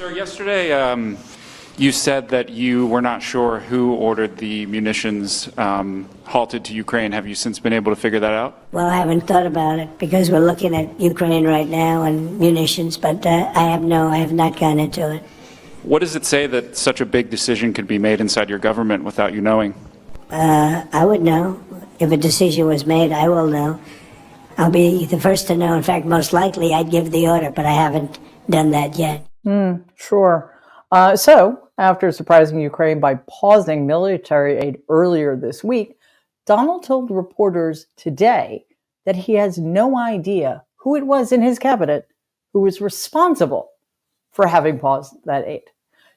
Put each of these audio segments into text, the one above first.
Sir, yesterday you said that you were not sure who ordered the munitions halted to Ukraine. Have you since been able to figure that out? Well, I haven't thought about it because we're looking at Ukraine right now and munitions, but I have not gone into it. What does it say that such a big decision could be made inside your government without you knowing? I would know. If a decision was made, I will know. I'll be the first to know. In fact, most likely I'd give the order, but I haven't done that yet. Sure. So, after surprising Ukraine by pausing military aid earlier this week, Donald told reporters today that he has no idea who it was in his cabinet who was responsible for having paused that aid.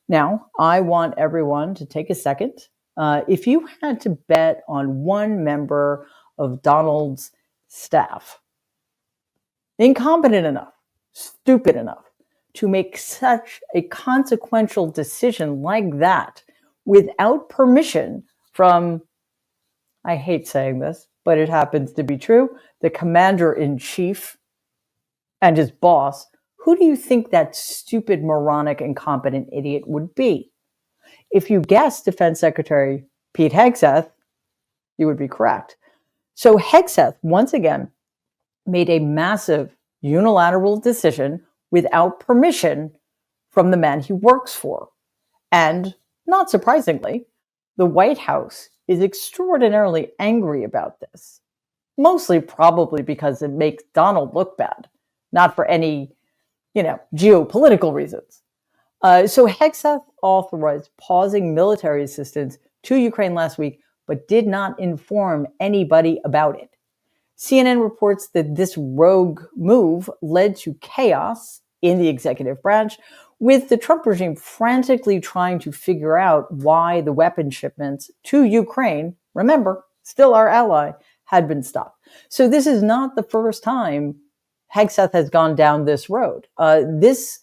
Now, I want everyone to take a second. If you had to bet on one member of Donald's staff, incompetent enough, stupid enough, to make such a consequential decision like that without permission from, I hate saying this, but it happens to be true, the commander-in-chief and his boss, who do you think that stupid, moronic, incompetent idiot would be? If you guessed Defense Secretary Pete Hegseth, you would be correct. So Hegseth, once again, made a massive unilateral decision without permission from the man he works for. And, not surprisingly, the White House is extraordinarily angry about this. Mostly probably because it makes Donald look bad, not for any, geopolitical reasons. So Hegseth authorized pausing military assistance to Ukraine last week, but did not inform anybody about it. CNN reports that this rogue move led to chaos in the executive branch, with the Trump regime frantically trying to figure out why the weapon shipments to Ukraine, remember, still our ally, had been stopped. So this is not the first time Hegseth has gone down this road. This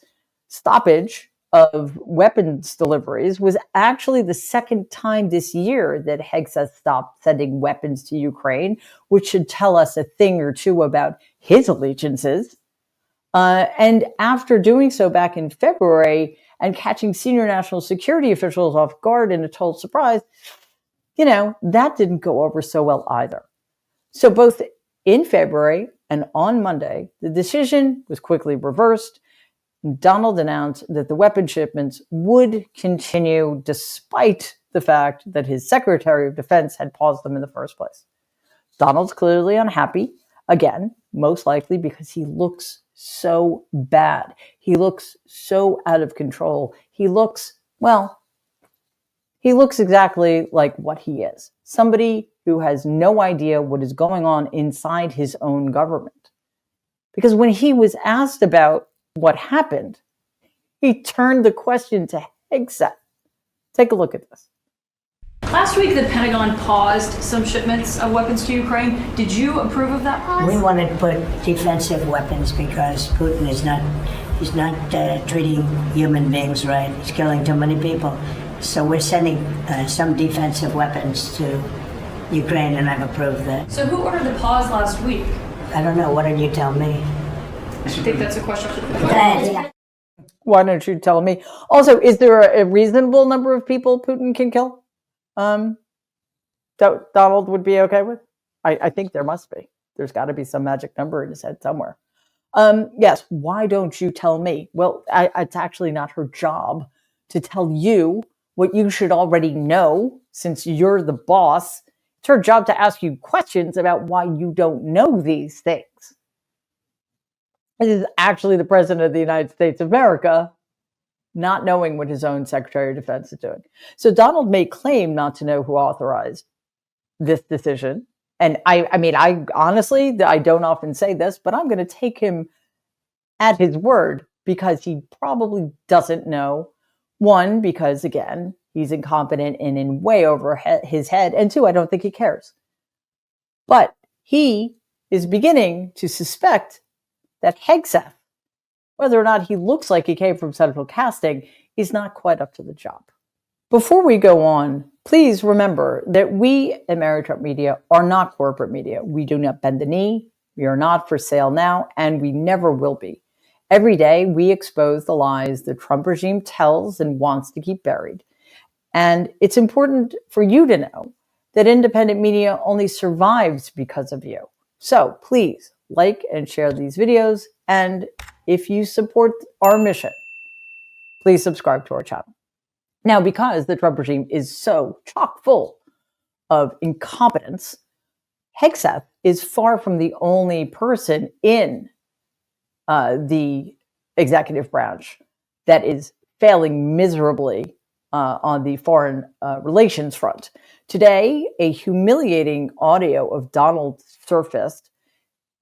stoppage of weapons deliveries was actually the second time this year that Hegseth stopped sending weapons to Ukraine, which should tell us a thing or two about his allegiances. And after doing so back in February and catching senior national security officials off guard in a total surprise, that didn't go over so well either. So both in February and on Monday, the decision was quickly reversed. Donald announced that the weapon shipments would continue despite the fact that his Secretary of Defense had paused them in the first place. Donald's clearly unhappy, again, most likely because he looks so bad. He looks so out of control. He looks exactly like what he is. Somebody who has no idea what is going on inside his own government. Because when he was asked about what happened, he turned the question to Hegseth. Take a look at this. Last week, the Pentagon paused some shipments of weapons to Ukraine. Did you approve of that pause? We wanted to put defensive weapons because Putin is not treating human beings right. He's killing too many people. So we're sending some defensive weapons to Ukraine, and I've approved that. So who ordered the pause last week? I don't know. What did you tell me? I think that's a question for the Why don't you tell me? Also, is there a reasonable number of people Putin can kill? Donald would be okay with? I think there must be. There's got to be some magic number in his head somewhere. Yes, why don't you tell me? Well, it's actually not her job to tell you what you should already know since you're the boss. It's her job to ask you questions about why you don't know these things. This is actually the President of the United States of America not knowing what his own Secretary of Defense is doing. So Donald may claim not to know who authorized this decision. And I honestly, I don't often say this, but I'm going to take him at his word because he probably doesn't know. One, because again, he's incompetent and in way over his head. And two, I don't think he cares. But he is beginning to suspect that Hegseth, whether or not he looks like he came from central casting, is not quite up to the job. Before we go on, please remember that we at Mary Trump Media are not corporate media. We do not bend the knee. We are not for sale now, and we never will be. Every day, we expose the lies the Trump regime tells and wants to keep buried. And it's important for you to know that independent media only survives because of you. So please like and share these videos. And if you support our mission, please subscribe to our channel. Now, because the Trump regime is so chock full of incompetence, Hegseth is far from the only person in the executive branch that is failing miserably on the foreign relations front. Today, a humiliating audio of Donald surfaced,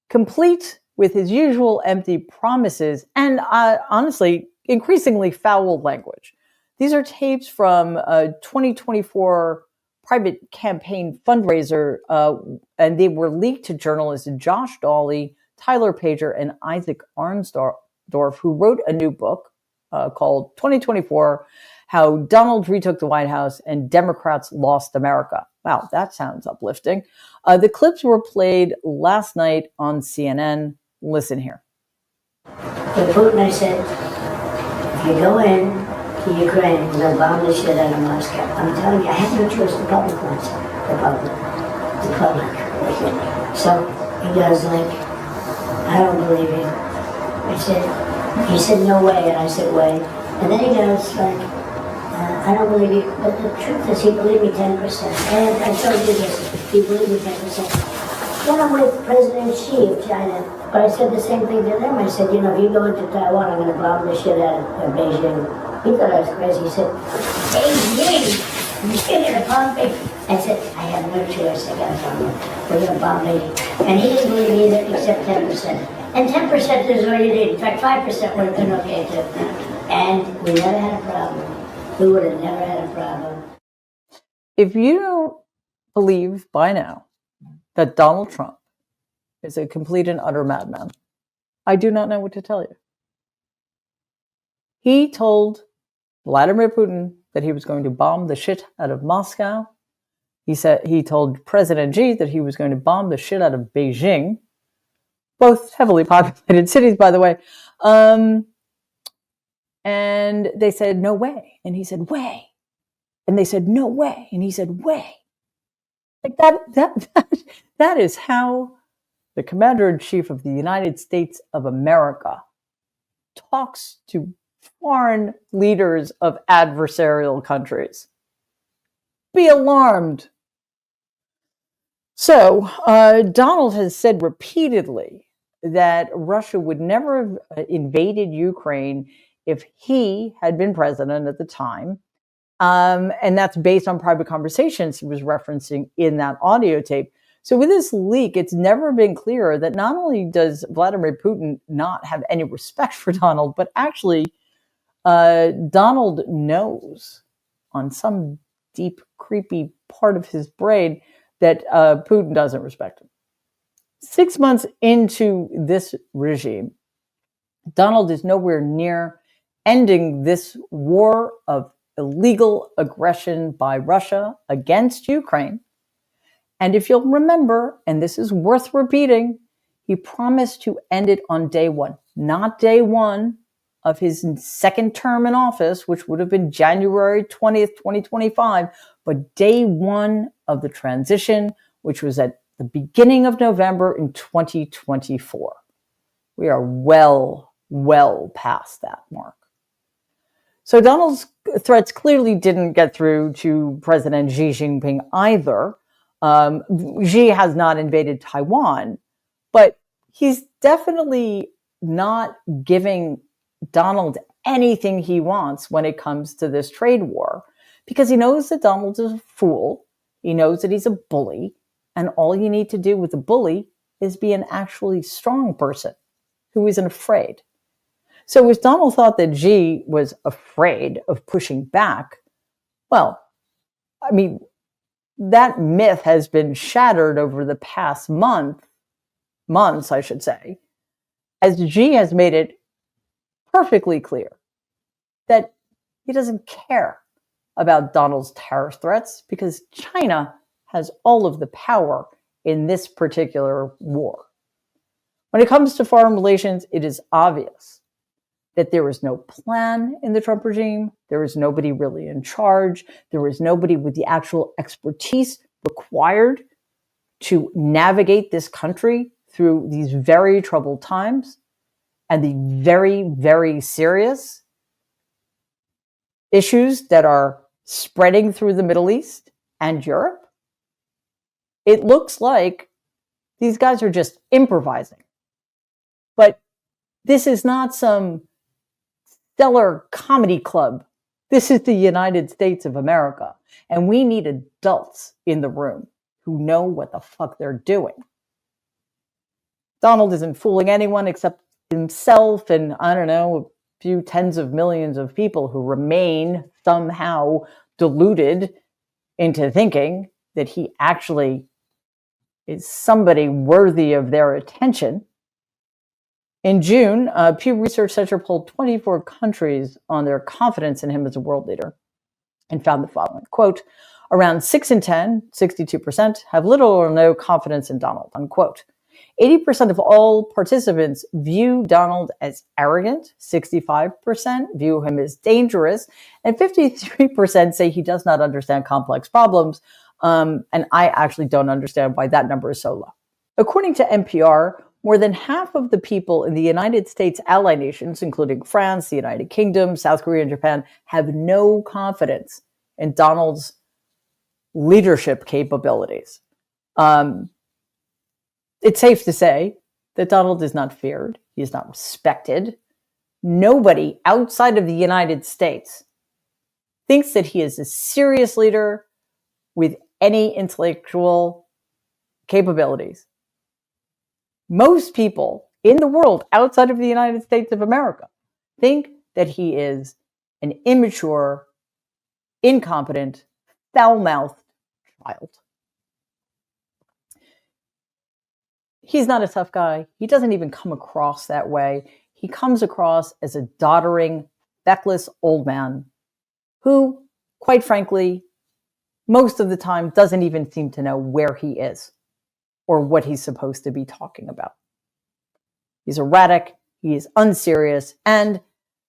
complete with his usual empty promises and honestly, increasingly foul language. These are tapes from a 2024 private campaign fundraiser, and they were leaked to journalists Josh Dawley, Tyler Pager, and Isaac Arnsdorf, who wrote a new book called 2024, How Donald Retook the White House and Democrats Lost America. Wow, that sounds uplifting. The clips were played last night on CNN. Listen here. To Putin, I said, if you go in to Ukraine, we'll bomb the shit out of Moscow. I'm telling you, I have no choice. The public wants it. The public. So he goes like, I don't believe you. He said, no way. And I said, way. And then he goes like, I don't believe you. But the truth is, he believed me 10%. And I told you this, he believed me 10%. Then I'm with President Xi of China. But I said the same thing to them. I said, you know, if you go into Taiwan, I'm going to bomb the shit out of Beijing. He thought I was crazy. He said, Beijing, you're going to bomb Beijing. I said, I have no choice. I got to bomb it. We're going to bomb Beijing. And he didn't believe me either, except 10%. And 10% is what he did. In fact, 5% would have been okay too. And we never had a problem. We would have never had a problem. If you don't believe by now that Donald Trump is a complete and utter madman, I do not know what to tell you. He told Vladimir Putin that he was going to bomb the shit out of Moscow. He told President Xi that he was going to bomb the shit out of Beijing, both heavily populated cities, by the way. And they said, no way. And he said, way. And they said, no way. And he said, way. Like that is how the Commander-in-Chief of the United States of America talks to foreign leaders of adversarial countries. Be alarmed. So, Donald has said repeatedly that Russia would never have invaded Ukraine if he had been president at the time. And that's based on private conversations he was referencing in that audio tape. So with this leak, it's never been clearer that not only does Vladimir Putin not have any respect for Donald, but actually Donald knows on some deep, creepy part of his brain that Putin doesn't respect him. 6 months into this regime, Donald is nowhere near ending this war of illegal aggression by Russia against Ukraine. And if you'll remember, and this is worth repeating, he promised to end it on day one, not day one of his second term in office, which would have been January 20th, 2025, but day one of the transition, which was at the beginning of November in 2024. We are well past that mark. So Donald's threats clearly didn't get through to President Xi Jinping either. Xi has not invaded Taiwan, but he's definitely not giving Donald anything he wants when it comes to this trade war, because he knows that Donald is a fool. He knows that he's a bully, and all you need to do with a bully is be an actually strong person who isn't afraid. So if Donald thought that Xi was afraid of pushing back, well, I mean, that myth has been shattered over the past months, I should say, as Xi has made it perfectly clear that he doesn't care about Donald's tariff threats because China has all of the power in this particular war. When it comes to foreign relations, it is obvious that there is no plan in the Trump regime. There is nobody really in charge. There is nobody with the actual expertise required to navigate this country through these very troubled times and the very, very serious issues that are spreading through the Middle East and Europe. It looks like these guys are just improvising. But this is not some stellar comedy club. This is the United States of America. And we need adults in the room who know what the fuck they're doing. Donald isn't fooling anyone except himself and, I don't know, a few tens of millions of people who remain somehow deluded into thinking that he actually is somebody worthy of their attention. In June, Pew Research Center polled 24 countries on their confidence in him as a world leader and found the following, quote, around 6 in 10, 62%, have little or no confidence in Donald, unquote. 80% of all participants view Donald as arrogant, 65% view him as dangerous, and 53% say he does not understand complex problems. And I actually don't understand why that number is so low. According to NPR, more than half of the people in the United States ally nations, including France, the United Kingdom, South Korea, and Japan, have no confidence in Donald's leadership capabilities. It's safe to say that Donald is not feared. He is not respected. Nobody outside of the United States thinks that he is a serious leader with any intellectual capabilities. Most people in the world outside of the United States of America think that he is an immature, incompetent, foul-mouthed child. He's not a tough guy. He doesn't even come across that way. He comes across as a doddering, feckless old man who, quite frankly, most of the time doesn't even seem to know where he is or what he's supposed to be talking about. He's erratic, he is unserious, and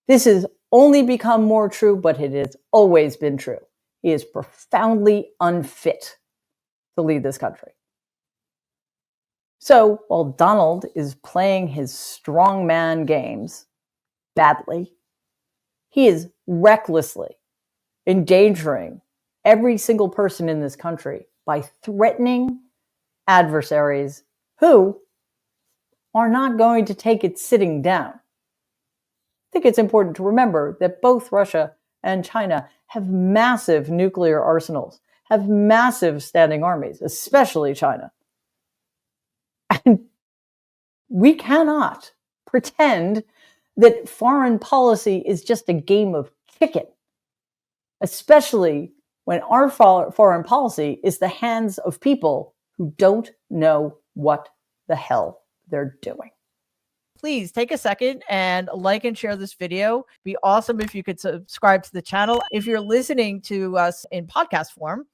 this has only become more true, but it has always been true. He is profoundly unfit to lead this country. So while Donald is playing his strongman games badly, he is recklessly endangering every single person in this country by threatening adversaries who are not going to take it sitting down. I think it's important to remember that both Russia and China have massive nuclear arsenals, have massive standing armies, especially China. And we cannot pretend that foreign policy is just a game of chicken, especially when our foreign policy is the hands of people who don't know what the hell they're doing. Please take a second and like and share this video. It'd be awesome if you could subscribe to the channel. If you're listening to us in podcast form,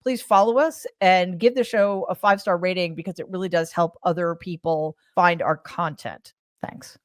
please follow us and give the show a 5-star rating because it really does help other people find our content. Thanks.